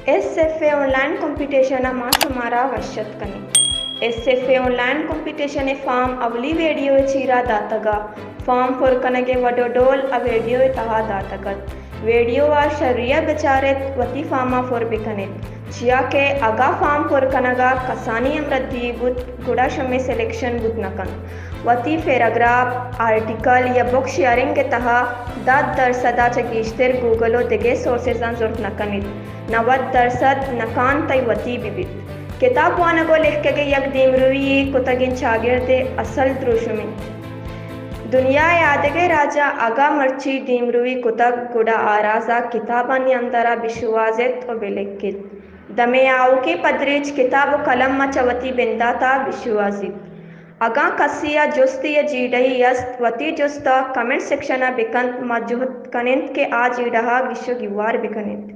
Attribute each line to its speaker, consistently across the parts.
Speaker 1: SFA online competition मा शुमारा वशत कनी SFA ऑनलाइन कंपटीशन फॉर्म अवली वीडियो चीरा दातगा फॉर्म फॉर कनगे वडोडोल अ वीडियो तहा दातगत वीडियो वा शरिया बेचारेत वती फॉर्मा फॉर बिकनेत चिया के अगा फॉर्म फॉर कनगा कसानी अमृद्धि बुत गुड़ा शमे सिलेक्शन बुत नकन वती पैराग्राफ आर्टिकल या बुक शेयरिंग के तहा 10% चगीश्तर गूगलो दिगे सोर्सेस जरूरत नकनित 90% नकान तय वती बिबित किताब वानगो लिख के यक दीमरुई कुतगिन शागिर्दे असल द्रुशुमी दुनिया यादगे राजा अगा मर्ची दीमरुई कुतग गुड़ा आराजा किताबानी अंदरा बिशुवाजेत और बिलेकित दमे आओ की पदरीच किताब कलम मचवती बिंदाता बिशुवाजित अगा कसिया जुस्तिया जीडही यस्त वती जुस्ता कमेंट सेक्शन बिकंत मजुहत कनिंत के आज ईडहा विश्व गिवार बिकनित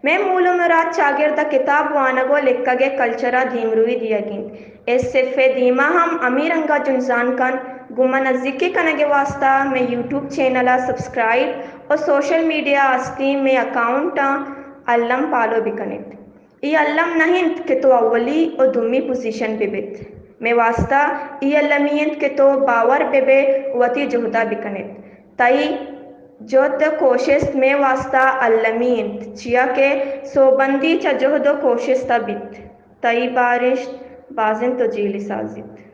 Speaker 1: मैं मूलमरात चागिरदा किताब वानगो लिखगे कल्चरा धीमरुई दियागिन SFA धीमा हम अमीरंगा जुनजान कन गुमा नज़दीकी कनगे वास्ता मैं यूट्यूब चैनल सब्सक्राइब और सोशल मीडिया अस्ती में अकाउंट अल्लम पालो बिकनित ये अल्लम नहीं के तो अव्वली और दुमी पोजीशन बिबित मैं वास्ता ये अल्लमियत के तो बावर बेबे वती जोहदा बिकनित तई जो तो कोशिश में वास्ता अल्लमियत चिया के सोबंदी च जोहदो कोशिश तबित तई बारिश बाजिन तो जीली साजित।